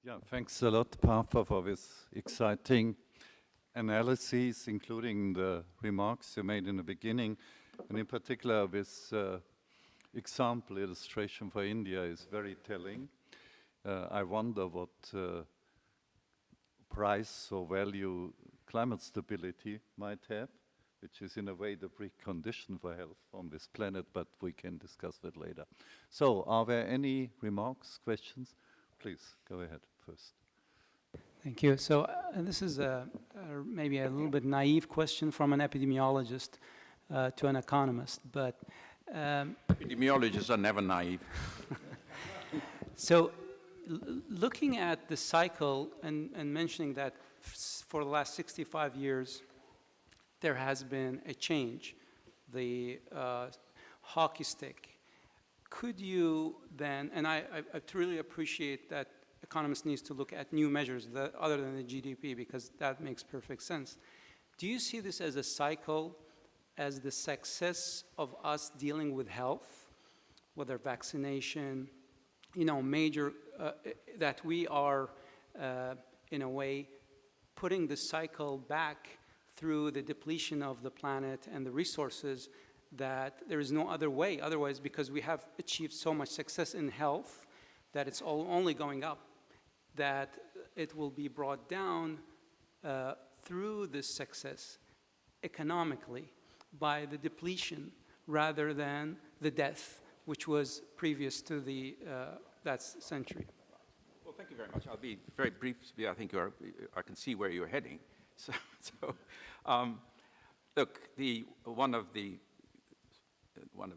Yeah, thanks a lot, Partha, for this exciting analysis, including the remarks you made in the beginning, and in particular this example illustration for India is very telling. I wonder what price or value climate stability might have, which is in a way the precondition for health on this planet, but we can discuss that later. So, are there any remarks, questions? Please, go ahead first. Thank you. So this is maybe a little bit naive question from an epidemiologist to an economist, but... Epidemiologists are never naive. So looking at the cycle and mentioning that for the last 65 years, there has been a change, the hockey stick. Could you then, and I truly appreciate that economists need to look at new measures other than the GDP because that makes perfect sense. Do you see this as a cycle, as the success of us dealing with health, whether vaccination, major, that we are, in a way, putting the cycle back through the depletion of the planet and the resources, that there is no other way otherwise, because we have achieved so much success in health that it's only going up, that it will be brought down through this success economically by the depletion rather than the death, which was previous to that century. Well, thank you very much. I'll be very brief. I think I can see where you're heading. Look, one of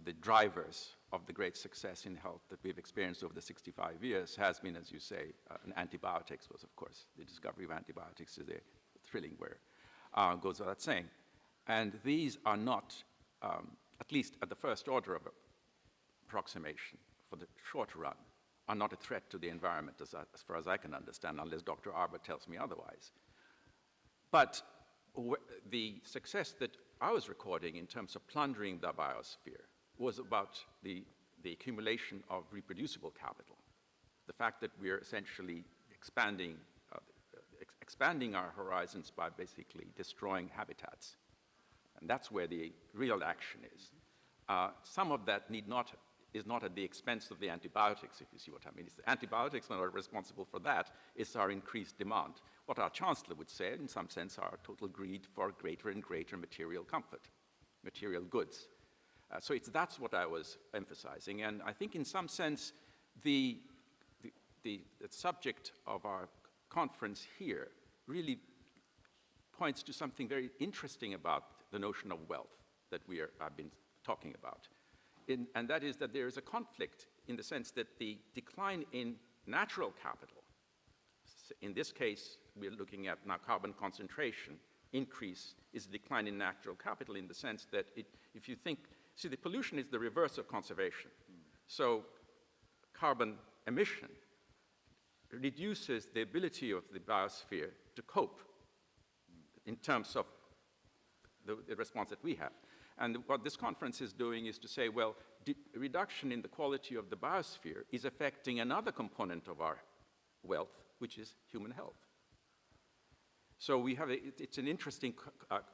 the drivers of the great success in health that we've experienced over the 65 years has been, as you say, antibiotics was, of course, the discovery of antibiotics is a thrilling word, goes without saying. And these are not, at least at the first order of approximation for the short run, are not a threat to the environment as far as I can understand, unless Dr. Arber tells me otherwise. But the success that I was recording in terms of plundering the biosphere was about the accumulation of reproducible capital. The fact that we're essentially expanding our horizons by basically destroying habitats. And that's where the real action is. Some of that is not at the expense of the antibiotics, if you see what I mean. It's the antibiotics that are responsible for that. It's our increased demand. What our chancellor would say, in some sense, our total greed for greater and greater material comfort, material goods. So that's what I was emphasizing. And I think in some sense, the subject of our conference here really points to something very interesting about the notion of wealth that I've been talking about. And that is that there is a conflict in the sense that the decline in natural capital, in this case, we're looking at now carbon concentration increase, is a decline in natural capital in the sense that if you think, see, the pollution is the reverse of conservation. So carbon emission reduces the ability of the biosphere to cope in terms of the response that we have. And what this conference is doing is to say, well, reduction in the quality of the biosphere is affecting another component of our wealth, which is human health. So we have it's an interesting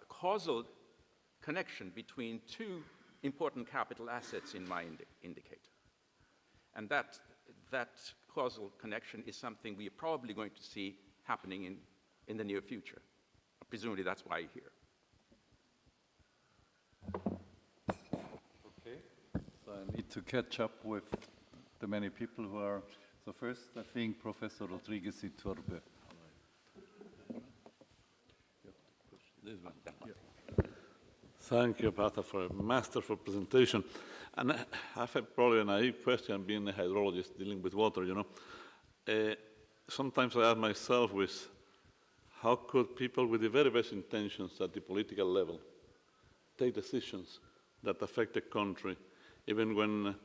causal connection between two important capital assets in my indicator. And that causal connection is something we are probably going to see happening in the near future. Presumably that's why you're here. Okay, so I need to catch up with the many people who are. So first, I think Professor Rodriguez Iturbe. Thank you, Partha, for a masterful presentation. And I have probably a naive question, being a hydrologist dealing with water, Sometimes I ask myself how could people with the very best intentions at the political level take decisions that affect the country, even when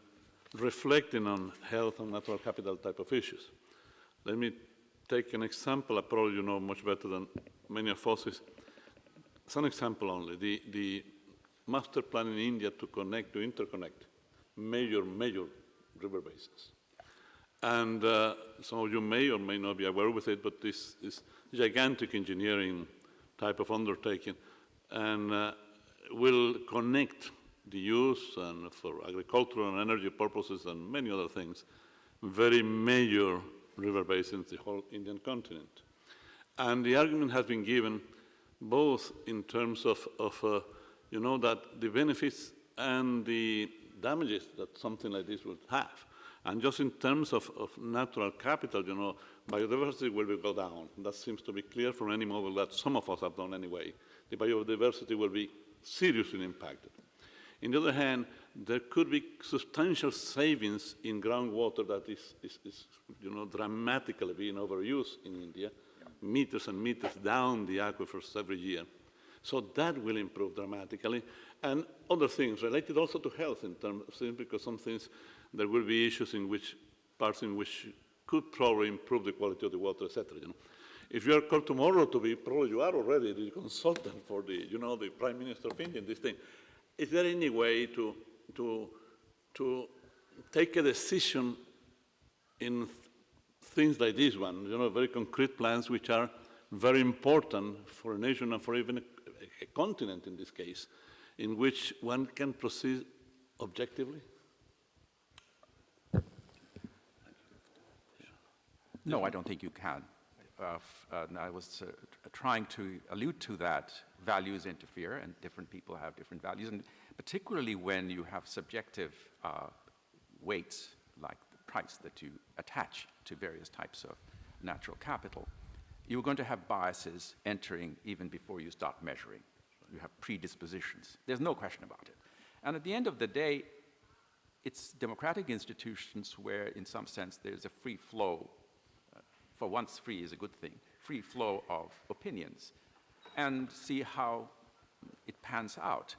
reflecting on health and natural capital type of issues. Let me take an example I probably you know much better than many of us. It's an example only. The master plan in India to interconnect major river basins. And some of you may or may not be aware with it, but this is gigantic engineering type of undertaking, and will connect the use and for agricultural and energy purposes and many other things, very major river basins, the whole Indian continent. And the argument has been given both in terms of you know, that the benefits and the damages that something like this would have. And just in terms of natural capital, you know, biodiversity will go down. That seems to be clear from any model that some of us have done anyway. The biodiversity will be seriously impacted. On the other hand, there could be substantial savings in groundwater that is you know, dramatically being overused in India, meters and meters down the aquifers every year. So that will improve dramatically. And other things related also to health in terms of things, because some things, there will be issues in which parts in which could probably improve the quality of the water, etc. You know. If you are called tomorrow to be, probably you are already the consultant for the, you know, the Prime Minister of India in this thing. Is there any way to take a decision in things like this one, you know, very concrete plans which are very important for a nation and for even a continent in this case, in which one can proceed objectively? No, I don't think you can. I was trying to allude to that values interfere and different people have different values, and particularly when you have subjective weights like the price that you attach to various types of natural capital, you're going to have biases entering even before you start measuring. You have predispositions. There's no question about it. And at the end of the day, it's democratic institutions where, in some sense, there's a free flow. For once, free is a good thing. Free flow of opinions, and see how it pans out.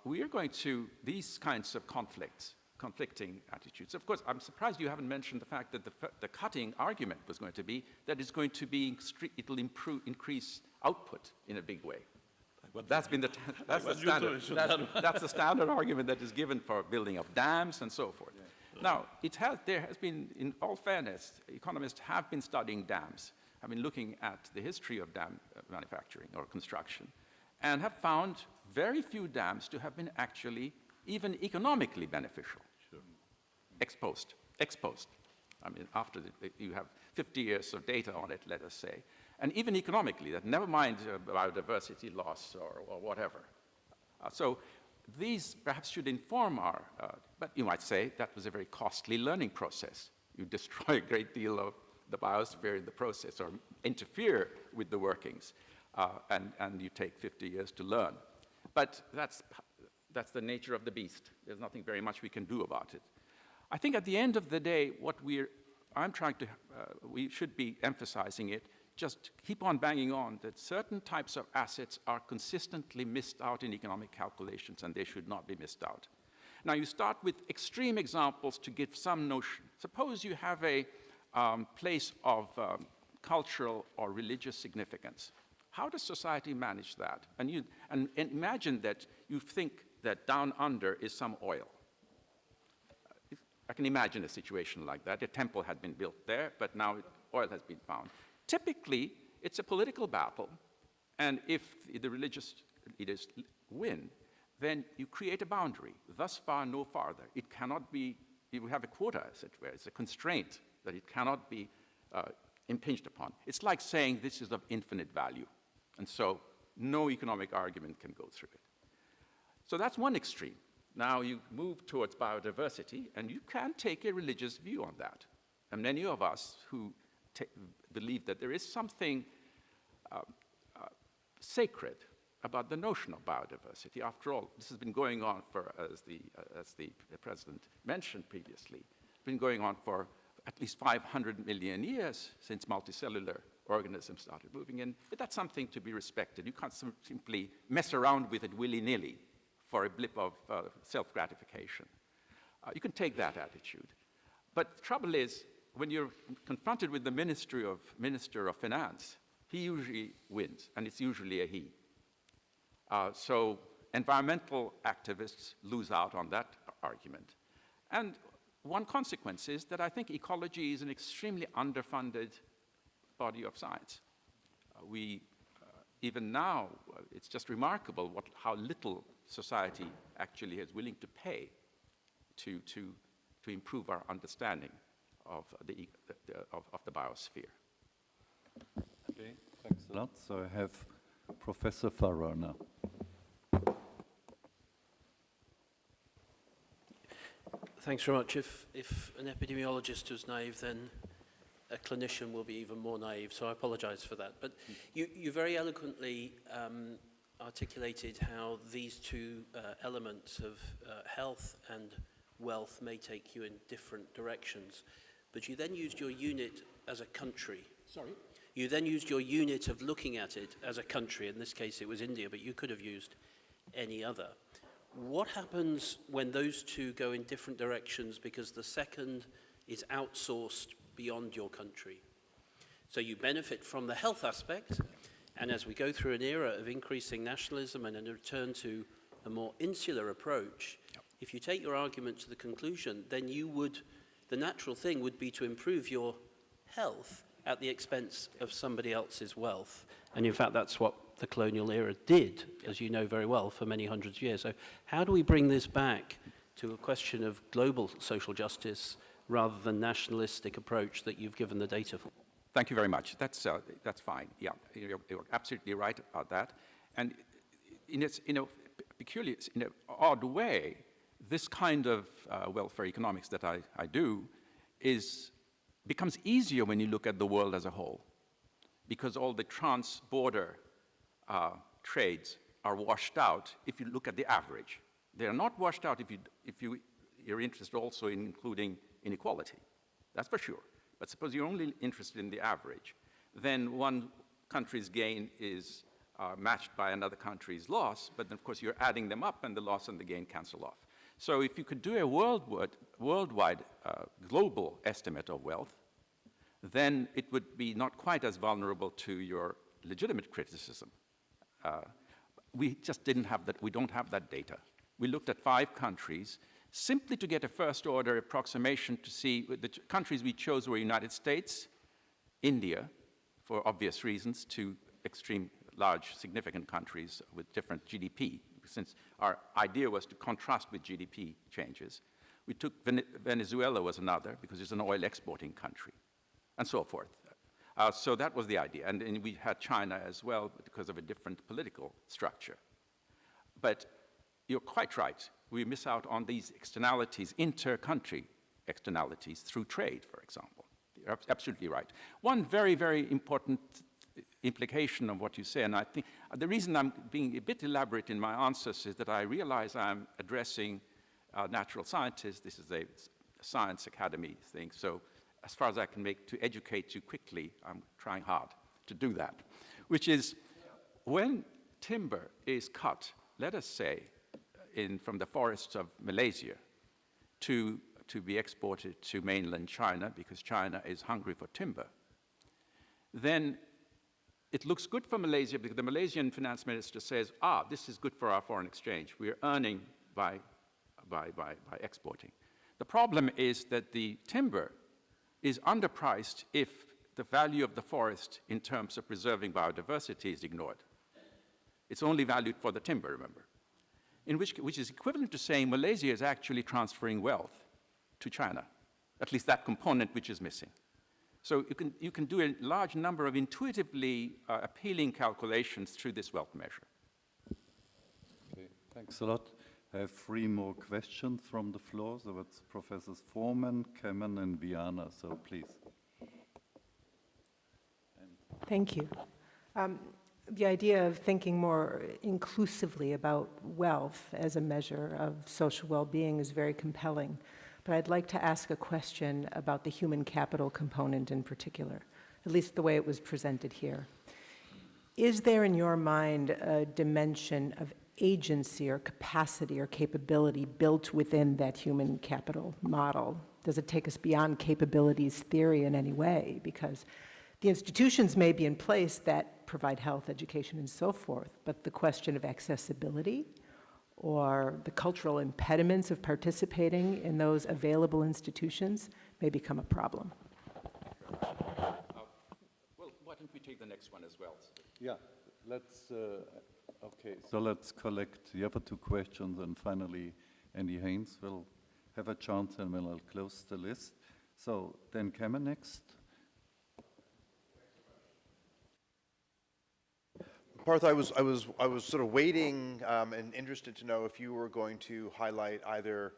We are going to, these kinds of conflicting attitudes. Of course, I'm surprised you haven't mentioned the fact that the cutting argument was going to be that it's going to be, it'll increase output in a big way. That's been the, that's the standard argument that is given for building of dams and so forth. Now, there has been, in all fairness, economists have been studying dams, have been looking at the history of dam manufacturing or construction, and have found very few dams to have been actually even economically beneficial. Sure. Exposed. I mean, after you have 50 years of data on it, let us say, and even economically, that never mind biodiversity loss or whatever. So these perhaps should inform our, but you might say that was a very costly learning process. You destroy a great deal of the biosphere in the process or interfere with the workings, and you take 50 years to learn. But that's the nature of the beast. There's nothing very much we can do about it. I think at the end of the day, we should be emphasizing it, just keep on banging on that certain types of assets are consistently missed out in economic calculations, and they should not be missed out. Now, you start with extreme examples to give some notion. Suppose you have a place of cultural or religious significance. How does society manage that? And imagine that you think that down under is some oil. I can imagine a situation like that. A temple had been built there, but now oil has been found. Typically, it's a political battle, and if the religious leaders win, then you create a boundary. Thus far, no farther. It cannot be, you have a quota, as it were. It's a constraint that it cannot be impinged upon. It's like saying this is of infinite value, and so no economic argument can go through it. So that's one extreme. Now you move towards biodiversity, and you can take a religious view on that. And many of us who believe that there is something sacred about the notion of biodiversity. After all, this has been going on for, as the President mentioned previously, been going on for at least 500 million years since multicellular organisms started moving in. But that's something to be respected. You can't simply mess around with it willy-nilly for a blip of self-gratification. You can take that attitude. But the trouble is, when you're confronted with the Minister of Finance, he usually wins, and it's usually a he. So environmental activists lose out on that argument. And one consequence is that I think ecology is an extremely underfunded body of science. Even now, it's just remarkable how little society actually is willing to pay to improve our understanding of the biosphere. Okay, thanks a lot. So I have Professor Farrar now. Thanks very much. If an epidemiologist was naive, then a clinician will be even more naive, so I apologize for that. But you very eloquently articulated how these two elements of health and wealth may take you in different directions. But you then used your unit as a country. Sorry? You then used your unit of looking at it as a country. In this case, it was India, but you could have used any other. What happens when those two go in different directions because the second is outsourced beyond your country? So you benefit from the health aspect, and as we go through an era of increasing nationalism and a return to a more insular approach, if you take your argument to the conclusion, then the natural thing would be to improve your health at the expense of somebody else's wealth. And in fact, that's what the colonial era did, as you know very well, for many hundreds of years. So how do we bring this back to a question of global social justice rather than nationalistic approach that you've given the data for? Thank you very much. That's fine. Yeah, you're absolutely right about that. And in a peculiar, in an odd way, this kind of welfare economics that I do becomes easier when you look at the world as a whole, because all the trans-border trades are washed out if you look at the average. They are not washed out if you're interested also in including inequality. That's for sure. But suppose you're only interested in the average, then one country's gain is matched by another country's loss, but then of course you're adding them up and the loss and the gain cancel off. So if you could do a worldwide global estimate of wealth, then it would be not quite as vulnerable to your legitimate criticism. We just didn't have that, we don't have that data. We looked at 5 countries simply to get a first-order approximation to see the countries we chose were United States, India, for obvious reasons, 2 extreme large, significant countries with different GDP, since our idea was to contrast with GDP changes. We took Venezuela was another, because it's an oil exporting country, and so forth. So that was the idea. And we had China as well because of a different political structure. But you're quite right. We miss out on these externalities, inter-country externalities through trade, for example. You're absolutely right. One very, very important implication of what you say, and I think the reason I'm being a bit elaborate in my answers is that I realize I'm addressing natural scientists. This is a science academy thing, so as far as I can make to educate you quickly, I'm trying hard to do that, which is when timber is cut, let us say, from the forests of Malaysia to be exported to mainland China because China is hungry for timber, then it looks good for Malaysia because the Malaysian finance minister says, this is good for our foreign exchange. We're earning by exporting. The problem is that the timber is underpriced if the value of the forest in terms of preserving biodiversity is ignored. It's only valued for the timber, remember, which is equivalent to saying Malaysia is actually transferring wealth to China, at least that component which is missing. So you can do a large number of intuitively appealing calculations through this wealth measure. Okay, thanks a lot. I have 3 more questions from the floor. So it's Professors Foreman, Kemen, and Viana. So please. Thank you. The idea of thinking more inclusively about wealth as a measure of social well-being is very compelling. But I'd like to ask a question about the human capital component in particular, at least the way it was presented here. Is there in your mind a dimension of agency or capacity or capability built within that human capital model? Does it take us beyond capabilities theory in any way? Because the institutions may be in place that provide health, education, and so forth, but the question of accessibility or the cultural impediments of participating in those available institutions may become a problem. Well, why don't we take the next one as well? Yeah, let's, okay, so let's collect the other two questions, and finally Andy Haynes will have a chance, and then I'll close the list. So Dan Cameron next. Partha, I was sort of waiting and interested to know if you were going to highlight either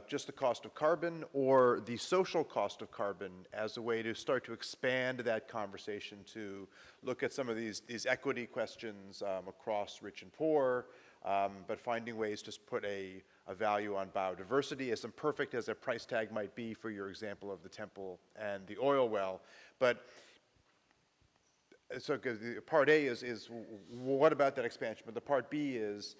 just the cost of carbon or the social cost of carbon as a way to start to expand that conversation to look at some of these equity questions across rich and poor, but finding ways to put a value on biodiversity, as imperfect as a price tag might be for your example of the temple and the oil well. But so part A is what about that expansion? But the part B is,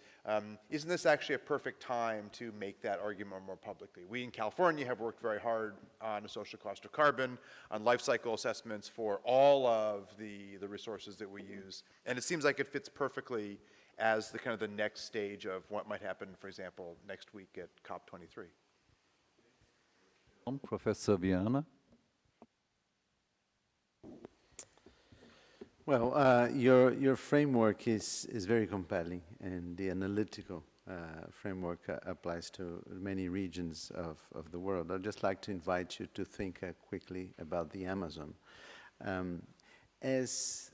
isn't this actually a perfect time to make that argument more publicly? We in California have worked very hard on a social cost of carbon, on life cycle assessments for all of the resources that we use. And it seems like it fits perfectly as the kind of the next stage of what might happen, for example, next week at COP23. Professor Viana. Well, your framework is very compelling, and the analytical framework applies to many regions of the world. I'd just like to invite you to think quickly about the Amazon. As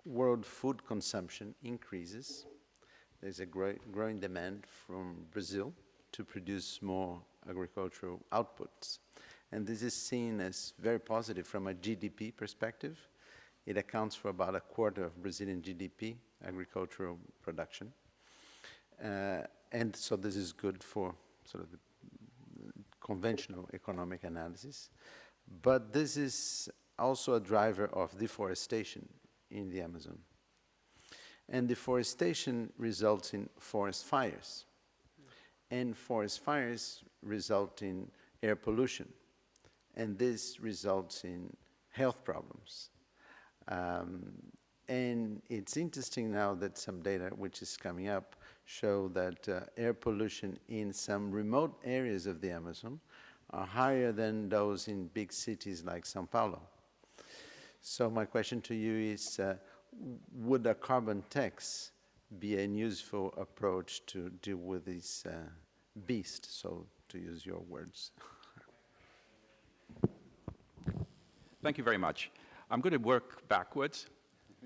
world food consumption increases, there's a growing demand from Brazil to produce more agricultural outputs. And this is seen as very positive from a GDP perspective. It accounts for about a quarter of Brazilian GDP, agricultural production. And so this is good for sort of the conventional economic analysis. But this is also a driver of deforestation in the Amazon. And deforestation results in forest fires. And forest fires result in air pollution. And this results in health problems. And it's interesting now that some data, which is coming up, show that air pollution in some remote areas of the Amazon are higher than those in big cities like Sao Paulo. So my question to you is, would a carbon tax be a useful approach to deal with this beast, so to use your words? Thank you very much. I'm going to work backwards.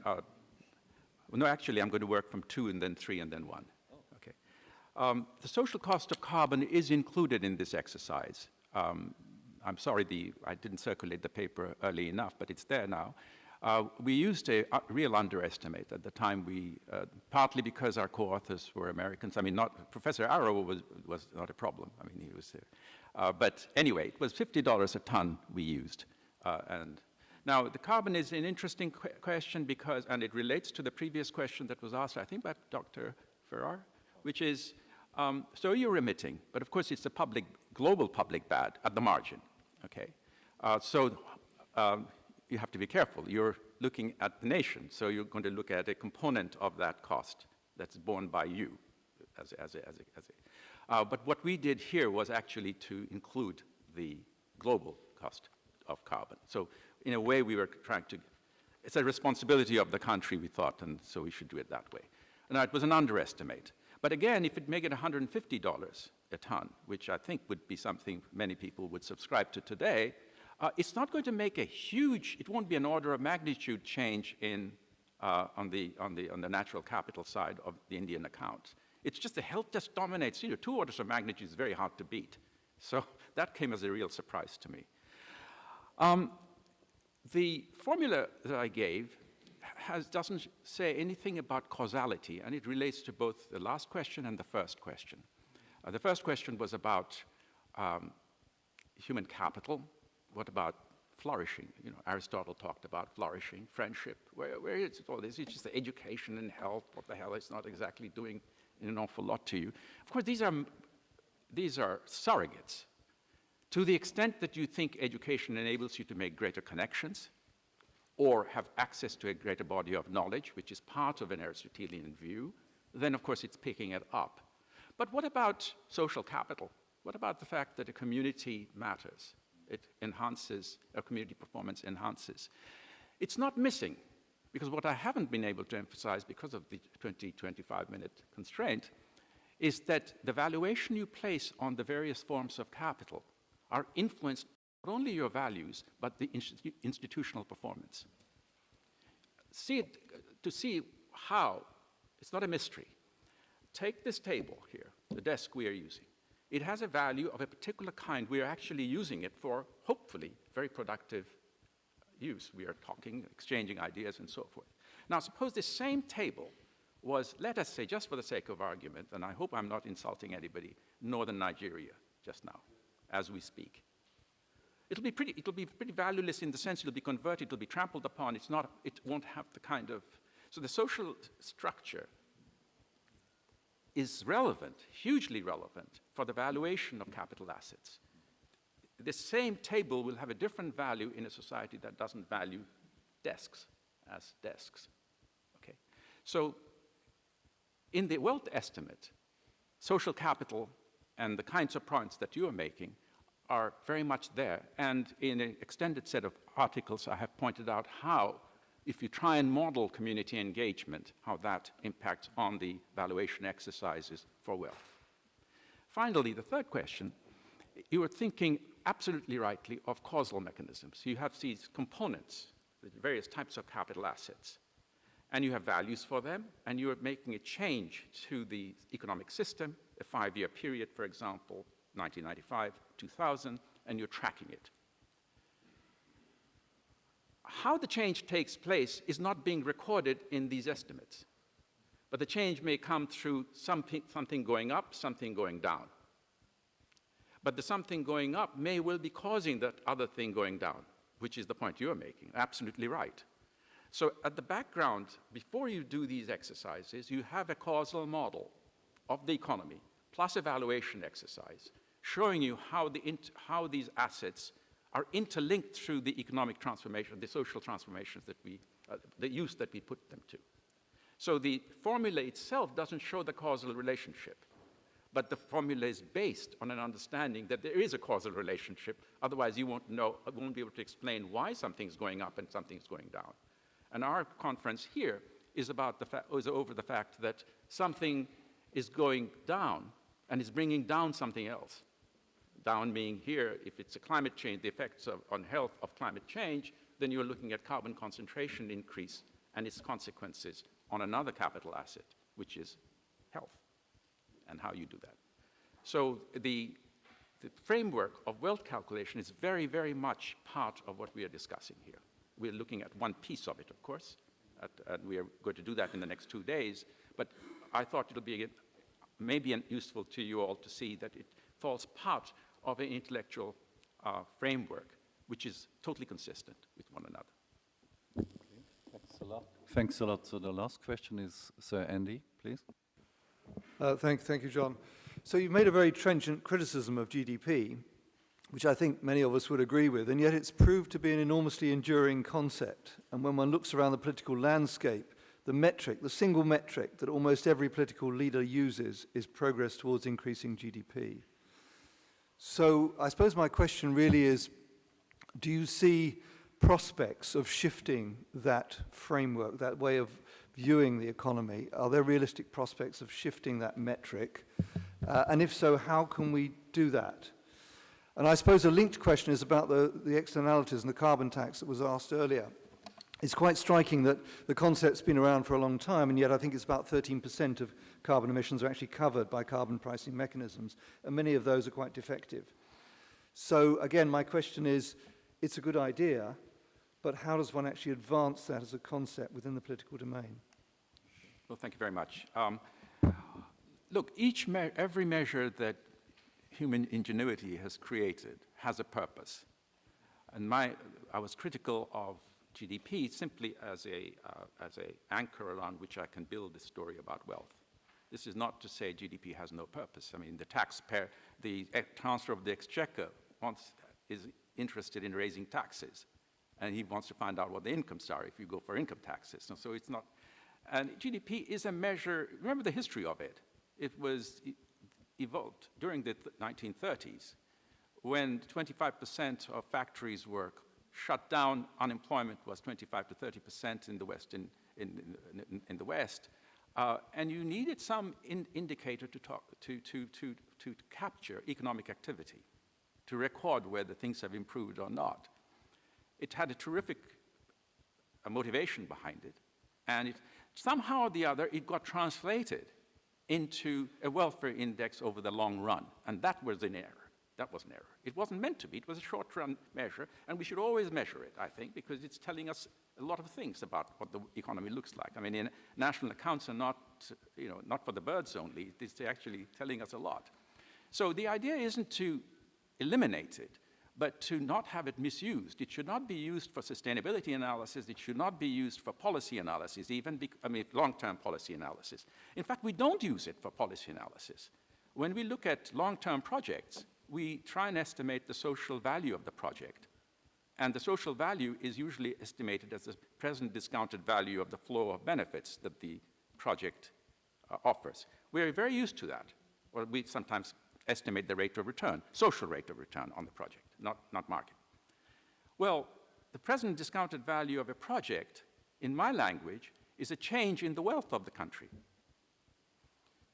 No, actually, I'm going to work from 2 and then 3 and then 1. Okay. The social cost of carbon is included in this exercise. I'm sorry I didn't circulate the paper early enough, but it's there now. We used a real underestimate at the time. Partly because our co-authors were Americans. I mean, Professor Arrow was not a problem. I mean, he was but anyway, it was $50 a ton we used. And now, the carbon is an interesting question because, and it relates to the previous question that was asked, I think, by Dr. Farrar, which is, so you're emitting, but of course it's a global public bad at the margin, okay? So you have to be careful. You're looking at the nation, so you're going to look at a component of that cost that's borne by you but what we did here was actually to include the global cost of carbon. So in a way, we were trying to, it's a responsibility of the country, we thought, and so we should do it that way. And it was an underestimate. But again, if it make it $150 a ton, which I think would be something many people would subscribe to today, it's not going to make a huge, it won't be an order of magnitude change on the natural capital side of the Indian account. It's just the health just dominates. 2 orders of magnitude is very hard to beat. So that came as a real surprise to me. The formula that I gave doesn't say anything about causality, and it relates to both the last question and the first question. The first question was about human capital. What about flourishing? Aristotle talked about flourishing, friendship. Where is it all this? It's just the education and health. What the hell? It's not exactly doing an awful lot to you. Of course, these are surrogates. To the extent that you think education enables you to make greater connections or have access to a greater body of knowledge, which is part of an Aristotelian view, then of course it's picking it up. But what about social capital? What about the fact that a community matters? It enhances, a community performance enhances. It's not missing, because what I haven't been able to emphasize because of the 25-minute constraint is that the valuation you place on the various forms of capital are influenced not only your values, but the institutional performance. To see how, it's not a mystery. Take this table here, the desk we are using. It has a value of a particular kind. We are actually using it for, hopefully, very productive use. We are talking, exchanging ideas, and so forth. Now, suppose this same table was, let us say, just for the sake of argument, and I hope I'm not insulting anybody, northern Nigeria just now, as we speak. It'll be pretty valueless in the sense it'll be converted, it'll be trampled upon. It won't have the kind of, so the social structure is relevant, hugely relevant, for the valuation of capital assets. The same table will have a different value in a society that doesn't value desks as desks. Okay? So in the wealth estimate, social capital and the kinds of points that you are making are very much there. And in an extended set of articles, I have pointed out how, if you try and model community engagement, how that impacts on the valuation exercises for wealth. Finally, the third question, you were thinking absolutely rightly of causal mechanisms. You have these components, the various types of capital assets, and you have values for them, and you are making a change to the economic system, a 5-year period, for example, 1995, 2000, and you're tracking it. How the change takes place is not being recorded in these estimates, but the change may come through something going up, something going down. But the something going up may well be causing that other thing going down, which is the point you're making, absolutely right. So at the background, before you do these exercises, you have a causal model of the economy, plus a valuation exercise, showing you how these assets are interlinked through the economic transformation, the social transformations that the use that we put them to. So the formula itself doesn't show the causal relationship, but the formula is based on an understanding that there is a causal relationship. Otherwise, you won't be able to explain why something's going up and something's going down. And our conference here is over the fact that something is going down and is bringing down something else. Down being here, if it's a climate change, the effects on health of climate change, then you're looking at carbon concentration increase and its consequences on another capital asset, which is health, and how you do that. So the framework of wealth calculation is very, very much part of what we are discussing here. We're looking at one piece of it, of course, and we are going to do that in the next 2 days, but I thought it'll be maybe useful to you all to see that it falls part of an intellectual framework which is totally consistent with one another. Okay. Thanks a lot. Thanks a lot. So the last question is Sir Andy, please. Thank you, John. So you've made a very trenchant criticism of GDP, which I think many of us would agree with, and yet it's proved to be an enormously enduring concept. And when one looks around the political landscape, the metric, the single metric that almost every political leader uses is progress towards increasing GDP. So I suppose my question really is, do you see prospects of shifting that framework, that way of viewing the economy? Are there realistic prospects of shifting that metric? And if so, how can we do that? And I suppose a linked question is about the externalities and the carbon tax that was asked earlier. It's quite striking that the concept's been around for a long time, and yet I think it's about 13% of carbon emissions are actually covered by carbon pricing mechanisms, and many of those are quite defective. So again, my question is, it's a good idea, but how does one actually advance that as a concept within the political domain? Well, thank you very much. Look, every measure that human ingenuity has created has a purpose. And I was critical of GDP simply as a anchor around which I can build this story about wealth. This is not to say GDP has no purpose. I mean, the taxpayer, the Chancellor of the Exchequer is interested in raising taxes, and he wants to find out what the incomes are if you go for income taxes. And so it's not, and GDP is a measure, remember the history of it. It was evolved during the 1930s, when 25% of factories were shut down, unemployment was 25 to 30% in the West, in the West, and you needed some indicator to capture economic activity, to record whether things have improved or not. It had a terrific motivation behind it, and somehow or the other, it got translated into a welfare index over the long run, and that was an error. That was an error. It wasn't meant to be. It was a short-run measure, and we should always measure it, I think, because it's telling us a lot of things about what the economy looks like. I mean, national accounts are not, not for the birds only. It's actually telling us a lot. So the idea isn't to eliminate it, but to not have it misused. It should not be used for sustainability analysis. It should not be used for policy analysis, even, long-term policy analysis. In fact, we don't use it for policy analysis. When we look at long-term projects, we try and estimate the social value of the project. And the social value is usually estimated as the present discounted value of the flow of benefits that the project offers. We're very used to that. Or we sometimes estimate the rate of return, social rate of return on the project, not market. Well, the present discounted value of a project, in my language, is a change in the wealth of the country.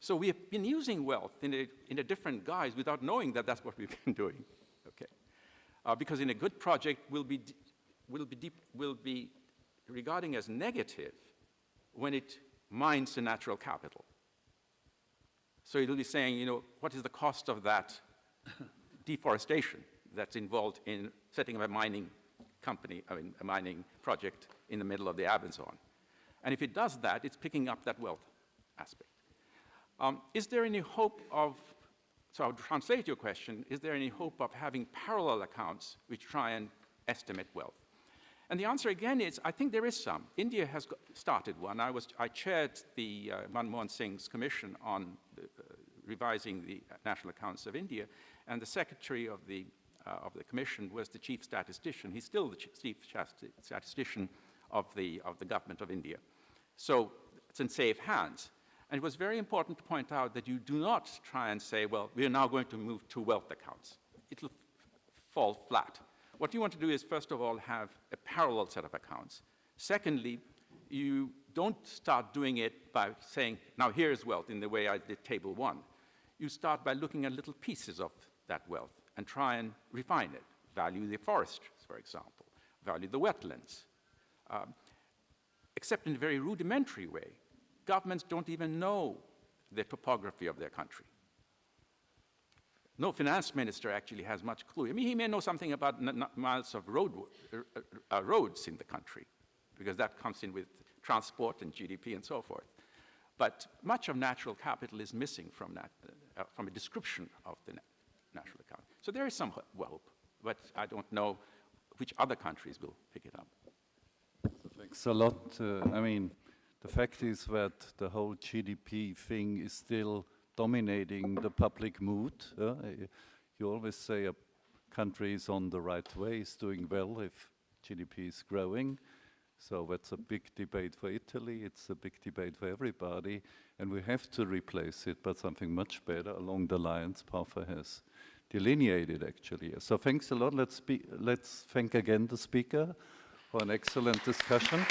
So we have been using wealth in a different guise without knowing that that's what we've been doing, okay? Because in a good project, we'll be regarding as negative when it mines the natural capital. So it'll be saying, what is the cost of that deforestation that's involved in setting up a mining company, a mining project in the middle of the Amazon? And if it does that, it's picking up that wealth aspect. Is there any hope of, so I'll translate your question, is there any hope of having parallel accounts which try and estimate wealth? And the answer again is, I think there is some. India has started one. I chaired the Manmohan Singh's commission on revising the national accounts of India, and the secretary of the commission was the chief statistician. He's still the chief statistician of the government of India. So it's in safe hands. And it was very important to point out that you do not try and say, well, we are now going to move to wealth accounts. It'll fall flat. What you want to do is, first of all, have a parallel set of accounts. Secondly, you don't start doing it by saying, now here's wealth in the way I did table 1. You start by looking at little pieces of that wealth and try and refine it. Value the forests, for example. Value the wetlands. Except in a very rudimentary way. Governments don't even know the topography of their country. No finance minister actually has much clue. I mean, he may know something about miles of roads in the country, because that comes in with transport and GDP and so forth. But much of natural capital is missing from that, from a description of the national account. So there is some hope, but I don't know which other countries will pick it up. Thanks a lot. The fact is that the whole GDP thing is still dominating the public mood. You always say a country is on the right way, is doing well if GDP is growing. So that's a big debate for Italy. It's a big debate for everybody. And we have to replace it by something much better along the lines Partha has delineated, actually. So thanks a lot. Let's thank again the speaker for an excellent discussion.